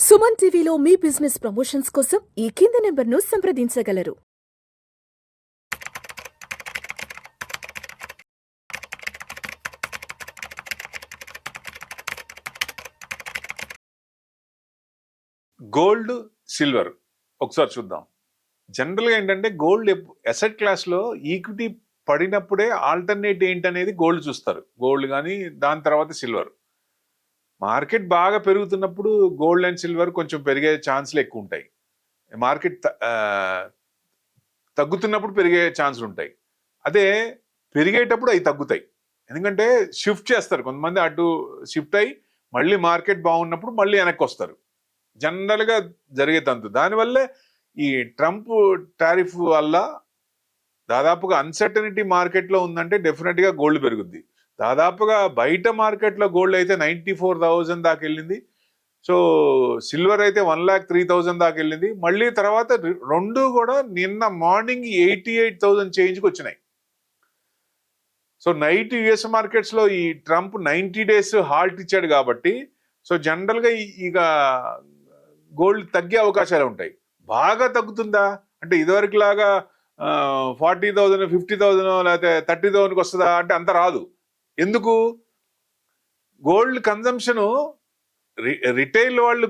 సుమన్ టీవీలో మీ business promotions కోసం ఈ కింది నెంబర్ను సంప్రదించగలరు. గోల్డ్, సిల్వర్ ఒకసారి చూద్దాం. జనరల్గా ఏంటంటే గోల్డ్ అసెట్ క్లాస్లో ఈక్విటీ పడినప్పుడే ఆల్టర్నేట్ ఏంటనేది గోల్డ్ చూస్తారు. గోల్డ్ కానీ దాని తర్వాత సిల్వర్. మార్కెట్ బాగా పెరుగుతున్నప్పుడు గోల్డ్ అండ్ సిల్వర్ కొంచెం పెరిగే ఛాన్స్లు ఎక్కువ ఉంటాయి. మార్కెట్ తగ్గుతున్నప్పుడు పెరిగే ఛాన్సులు ఉంటాయి. అదే పెరిగేటప్పుడు అవి తగ్గుతాయి. ఎందుకంటే షిఫ్ట్ చేస్తారు కొంతమంది, అటు షిఫ్ట్ అయ్యి మళ్ళీ మార్కెట్ బాగున్నప్పుడు మళ్ళీ వెనక్కి వస్తారు. జనరల్గా జరిగే తంతు. దానివల్లే ఈ ట్రంప్ టారిఫ్ వల్ల దాదాపుగా అన్సర్టనిటీ మార్కెట్లో ఉందంటే డెఫినెట్గా గోల్డ్ పెరుగుద్ది. దాదాపుగా బయట మార్కెట్లో గోల్డ్ అయితే 94,000 దాకా వెళ్ళింది. సో సిల్వర్ అయితే 1,03,000 దాకా వెళ్ళింది. మళ్ళీ తర్వాత రెండు కూడా నిన్న మార్నింగ్ 88,000 చేంజ్కి వచ్చినాయి. సో నైట్ యుఎస్ మార్కెట్స్లో ఈ ట్రంప్ 90 days హాల్ట్ ఇచ్చాడు కాబట్టి సో జనరల్గా ఇక గోల్డ్ తగ్గే అవకాశాలు ఉంటాయి. బాగా తగ్గుతుందా అంటే ఇదివరకు లాగా 40,000, 50,000 లేకపోతే 30,000కి వస్తుందా అంటే అంత రాదు. ఎందుకు? గోల్డ్ కన్జంప్షన్ రిటైల్ వాళ్ళు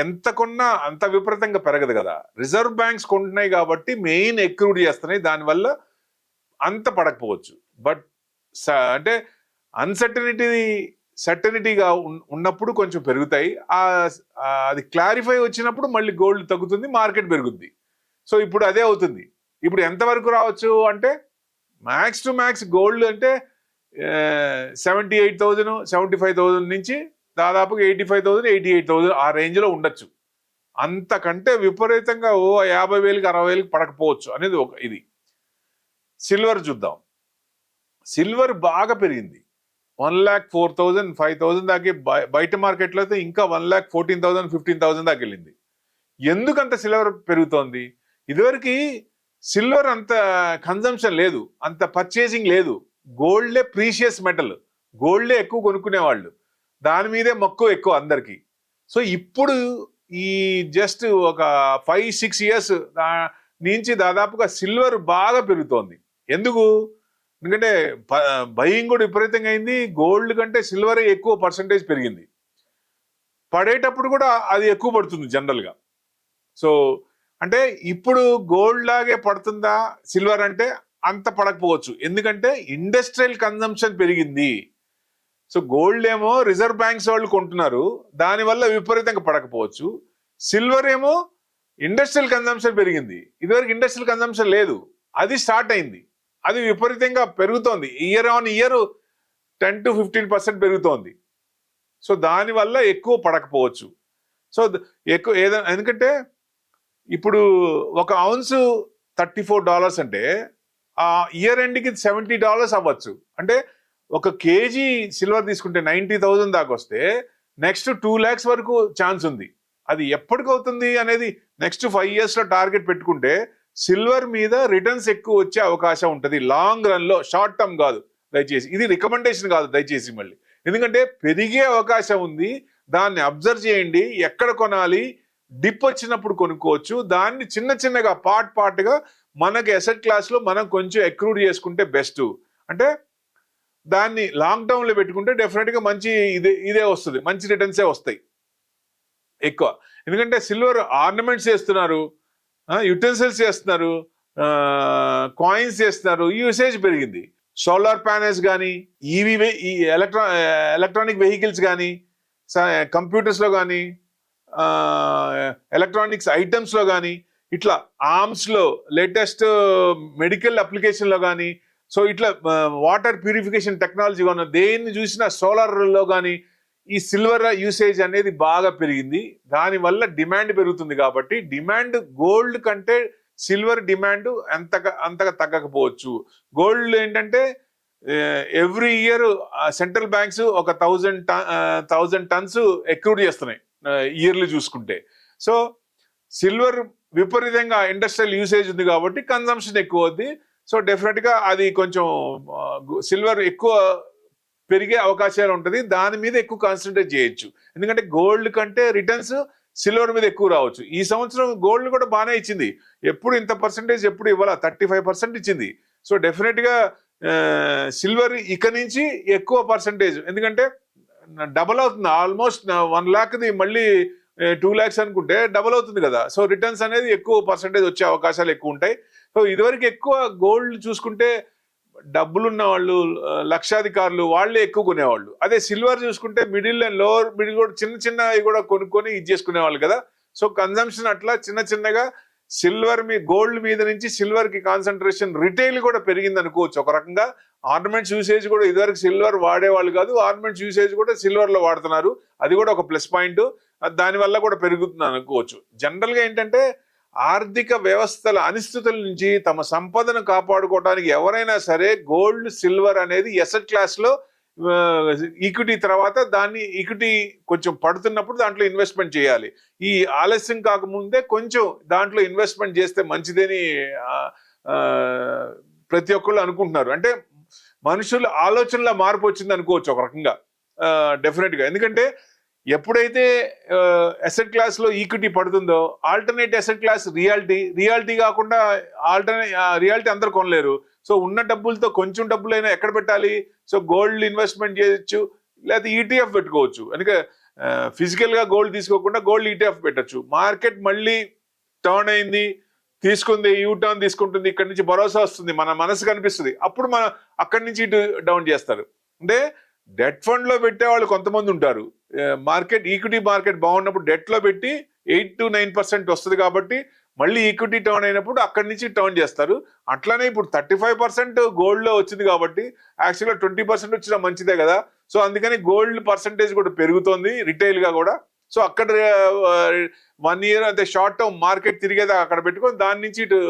ఎంత కొన్నా అంత విపరీతంగా పెరగదు కదా. రిజర్వ్ బ్యాంక్స్ కొంటున్నాయి కాబట్టి మెయిన్ ఎక్రూడ్ చేస్తున్నాయి. దానివల్ల అంత పడకపోవచ్చు. బట్ అంటే సర్టనిటీగా ఉన్నప్పుడు కొంచెం పెరుగుతాయి. అది క్లారిఫై వచ్చినప్పుడు మళ్ళీ గోల్డ్ తగ్గుతుంది, మార్కెట్ పెరుగుద్ది. సో ఇప్పుడు అదే అవుతుంది. ఇప్పుడు ఎంతవరకు రావచ్చు అంటే మ్యాక్స్ టు మ్యాక్స్ గోల్డ్ అంటే 78,000, 75,000 నుంచి దాదాపుగా 85,000, 88,000 ఆ రేంజ్లో ఉండొచ్చు. అంతకంటే విపరీతంగా 50,000కి 60,000కి పడకపోవచ్చు అనేది ఒక ఇది. సిల్వర్ చూద్దాం. సిల్వర్ బాగా పెరిగింది. 1,04,000, 5,000 దాకా బయట మార్కెట్లో అయితే ఇంకా 1,14,000, 15,000 దాకా వెళ్ళింది. ఎందుకంత సిల్వర్ పెరుగుతోంది? ఇదివరకు సిల్వర్ అంత కన్జంప్షన్ లేదు, అంత పర్చేసింగ్ లేదు. గోల్డే ప్రీషియస్ మెటల్, గోల్డే ఎక్కువ కొనుక్కునేవాళ్ళు, దాని మీదే మక్కువ ఎక్కువ అందరికి. సో ఇప్పుడు ఈ జస్ట్ ఒక 5-6 years నుంచి దాదాపుగా సిల్వర్ బాగా పెరుగుతోంది. ఎందుకు? ఎందుకంటే బయింగ్ కూడా విపరీతంగా అయింది. గోల్డ్ కంటే సిల్వరే ఎక్కువ పర్సంటేజ్ పెరిగింది. పడేటప్పుడు కూడా అది ఎక్కువ పడుతుంది జనరల్గా. సో అంటే ఇప్పుడు గోల్డ్ లాగే పడుతుందా సిల్వర్ అంటే అంత పడకపోవచ్చు. ఎందుకంటే ఇండస్ట్రియల్ కన్జంప్షన్ పెరిగింది. సో గోల్డ్ ఏమో రిజర్వ్ బ్యాంక్స్ వాళ్ళు కొంటున్నారు, దానివల్ల విపరీతంగా పడకపోవచ్చు. సిల్వర్ ఏమో ఇండస్ట్రియల్ కన్జంప్షన్ పెరిగింది. ఇదివరకు ఇండస్ట్రియల్ కన్జంప్షన్ లేదు, అది స్టార్ట్ అయింది, అది విపరీతంగా పెరుగుతోంది. ఇయర్ ఆన్ ఇయర్ 10 to 15% పెరుగుతోంది. సో దానివల్ల ఎక్కువ పడకపోవచ్చు. సో ఎక్కువ ఏదైనా, ఎందుకంటే ఇప్పుడు ఒక ounce $34 అంటే ఆ ఇయర్ ఎండ్కి $70 అవ్వచ్చు. అంటే ఒక కేజీ సిల్వర్ తీసుకుంటే 90,000 దాకా వస్తే నెక్స్ట్ 2 lakhs వరకు ఛాన్స్ ఉంది. అది ఎప్పటికవుతుంది అనేది నెక్స్ట్ 5 yearsలో టార్గెట్ పెట్టుకుంటే సిల్వర్ మీద రిటర్న్స్ ఎక్కువ వచ్చే అవకాశం ఉంటుంది లాంగ్ రన్లో, షార్ట్ టర్మ్ కాదు. దయచేసి ఇది రికమెండేషన్ కాదు దయచేసి మళ్ళీ, ఎందుకంటే పెరిగే అవకాశం ఉంది. దాన్ని అబ్జర్వ్ చేయండి. ఎక్కడ కొనాలి? డిప్ వచ్చినప్పుడు కొనుక్కోవచ్చు. దాన్ని చిన్న చిన్నగా పార్ట్గా మనకి అసెట్ క్లాస్లో మనం కొంచెం ఎక్రూడ్ చేసుకుంటే బెస్ట్. అంటే దాన్ని లాంగ్ టర్మ్లో పెట్టుకుంటే డెఫినెట్గా మంచి ఇదే వస్తుంది, మంచి రిటర్న్సే వస్తాయి ఎక్కువ. ఎందుకంటే సిల్వర్ ఆర్నమెంట్స్ చేస్తున్నారు, యుటెన్సిల్స్ చేస్తున్నారు, కాయిన్స్ చేస్తున్నారు, యూసేజ్ పెరిగింది. సోలార్ ప్యానెల్స్ కానీ, ఈ ఎలక్ట్రానిక్ వెహికల్స్ కానీ, కంప్యూటర్స్లో కానీ, ఎలక్ట్రానిక్స్ ఐటమ్స్లో కానీ, ఇట్లా ఆర్మ్స్లో, లేటెస్ట్ మెడికల్ అప్లికేషన్లో కానీ, సో ఇట్లా వాటర్ ప్యూరిఫికేషన్ టెక్నాలజీ కానీ దేన్ని చూసినా సోలార్లో కానీ ఈ సిల్వర్ యూసేజ్ అనేది బాగా పెరిగింది. దానివల్ల డిమాండ్ పెరుగుతుంది. కాబట్టి డిమాండ్ గోల్డ్ కంటే సిల్వర్ డిమాండ్ అంతగా తగ్గకపోవచ్చు. గోల్డ్ ఏంటంటే ఎవ్రీ ఇయర్ సెంట్రల్ బ్యాంక్స్ ఒక 1,000 tons ఎక్రూడ్ చేస్తున్నాయి ఇయర్లీ చూసుకుంటే. సో సిల్వర్ విపరీతంగా ఇండస్ట్రియల్ యూసేజ్ ఉంది కాబట్టి కన్జంప్షన్ ఎక్కువ అవుద్ది. సో డెఫినెట్గా అది కొంచెం సిల్వర్ ఎక్కువ పెరిగే అవకాశాలు ఉంటుంది. దాని మీద ఎక్కువ కాన్సన్ట్రేట్ చేయొచ్చు. ఎందుకంటే గోల్డ్ కంటే రిటర్న్స్ సిల్వర్ మీద ఎక్కువ రావచ్చు. ఈ సంవత్సరం గోల్డ్ కూడా బాగానే ఇచ్చింది. ఎప్పుడు ఇంత పర్సంటేజ్ ఎప్పుడు ఇవ్వాల, 35% ఇచ్చింది. సో డెఫినెట్గా సిల్వర్ ఇక నుంచి ఎక్కువ పర్సంటేజ్, ఎందుకంటే డబల్ అవుతుంది. ఆల్మోస్ట్ 1 lakh మళ్ళీ 2 lakhs అనుకుంటే డబల్ అవుతుంది కదా. సో రిటర్న్స్ అనేది ఎక్కువ పర్సంటేజ్ వచ్చే అవకాశాలు ఎక్కువ ఉంటాయి. సో ఇదివరకు ఎక్కువ గోల్డ్ చూసుకుంటే డబ్బులున్న వాళ్ళు, లక్షాధికారులు వాళ్ళే ఎక్కువ కొనేవాళ్ళు. అదే సిల్వర్ చూసుకుంటే మిడిల్ అండ్ లోవర్ మిడిల్ కూడా చిన్నవి కూడా కొనుక్కొని ఇది చేసుకునేవాళ్ళు కదా. సో కన్జంప్షన్ అట్లా చిన్నగా సిల్వర్ గోల్డ్ మీద నుంచి సిల్వర్ కి కాన్సన్ట్రేషన్ రిటైల్ కూడా పెరిగింది అనుకోవచ్చు ఒక రకంగా. ఆర్నమెంట్స్ యూసేజ్ కూడా ఇదివరకు సిల్వర్ వాడేవాళ్ళు కాదు, ఆర్నమెంట్స్ యూసేజ్ కూడా సిల్వర్ లో వాడుతున్నారు. అది కూడా ఒక ప్లస్ పాయింట్, దానివల్ల కూడా పెరుగుతుంది అనుకోవచ్చు. జనరల్ గా ఏంటంటే ఆర్థిక వ్యవస్థల అనిశ్చితుల నుంచి తమ సంపదను కాపాడుకోవడానికి ఎవరైనా సరే గోల్డ్ సిల్వర్ అనేది ఎసెట్ క్లాస్ లో ఈక్విటీ తర్వాత దాన్ని ఈక్విటీ కొంచెం పడుతున్నప్పుడు దాంట్లో ఇన్వెస్ట్మెంట్ చేయాలి. ఈ ఆలస్యం కాకముందే కొంచెం దాంట్లో ఇన్వెస్ట్మెంట్ చేస్తే మంచిదని ప్రతి ఒక్కళ్ళు అనుకుంటున్నారు. అంటే మనుషుల ఆలోచనలో మార్పు వచ్చింది అనుకోవచ్చు ఒక రకంగా డెఫినెట్ గా. ఎందుకంటే ఎప్పుడైతే అసెట్ క్లాస్ లో ఈక్విటీ పడుతుందో ఆల్టర్నేట్ అసెట్ క్లాస్ రియాలిటీ కాకుండా రియాలిటీ అందరు కొనలేరు. సో ఉన్న డబ్బులతో కొంచెం డబ్బులైనా ఎక్కడ పెట్టాలి? సో గోల్డ్ ఇన్వెస్ట్మెంట్ చేయొచ్చు, లేకపోతే ఈటీఎఫ్ పెట్టుకోవచ్చు. అందుకే ఫిజికల్ గా గోల్డ్ తీసుకోకుండా గోల్డ్ ఈటీఎఫ్ పెట్టచ్చు. మార్కెట్ మళ్ళీ టర్న్ అయింది, తీసుకుంది, యూ టర్న్ తీసుకుంటుంది, ఇక్కడ నుంచి భరోసా వస్తుంది, మన మనసు కనిపిస్తుంది, అప్పుడు మన అక్కడి నుంచి ఇటు డౌన్ చేస్తారు. అంటే డెట్ ఫండ్ లో పెట్టే వాళ్ళు కొంతమంది ఉంటారు. ఈక్విటీ మార్కెట్ బాగున్నప్పుడు డెట్ లో పెట్టి 8 to 9% వస్తుంది కాబట్టి మళ్ళీ ఈక్విటీ టర్న్ అయినప్పుడు అక్కడి నుంచి టర్న్ చేస్తారు. అట్లానే ఇప్పుడు 35% గోల్డ్ లో వచ్చింది కాబట్టి యాక్చువల్గా 20% వచ్చినా మంచిదే కదా. సో అందుకని గోల్డ్ పర్సంటేజ్ కూడా పెరుగుతోంది రిటైల్ గా కూడా. సో అక్కడ 1 year అంటే షార్ట్ టర్మ్ మార్కెట్ తిరిగేదా అక్కడ పెట్టుకొని దాని నుంచి ఇటు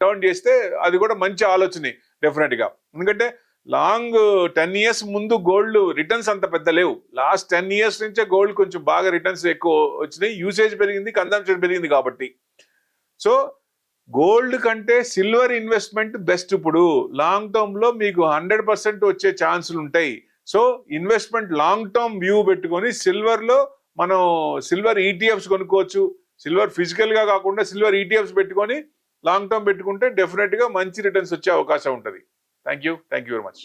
టర్న్ చేస్తే అది కూడా మంచి ఆలోచనే డెఫినెట్ గా. ఎందుకంటే లాంగ్ 10 years ముందు గోల్డ్ రిటర్న్స్ అంత పెద్ద లేవు. లాస్ట్ 10 years నుంచే గోల్డ్ కొంచెం బాగా రిటర్న్స్ ఎక్కువ వచ్చినాయి, యూసేజ్ పెరిగింది, కన్జంప్షన్ పెరిగింది కాబట్టి. సో గోల్డ్ కంటే సిల్వర్ ఇన్వెస్ట్మెంట్ బెస్ట్. ఇప్పుడు లాంగ్ టర్మ్ లో మీకు 100% వచ్చే ఛాన్సులు ఉంటాయి. So investment long term view పెట్టుకొని సిల్వర్ లో మనం సిల్వర్ ఈటీఎఫ్స్ కొనుక్కోవచ్చు. సిల్వర్ ఫిజికల్ గా కాకుండా సిల్వర్ ఈటీఎఫ్స్ పెట్టుకొని లాంగ్ టర్మ్ పెట్టుకుంటే డెఫినెట్ గా మంచి రిటర్న్స్ వచ్చే అవకాశం ఉంటుంది. Thank you very much.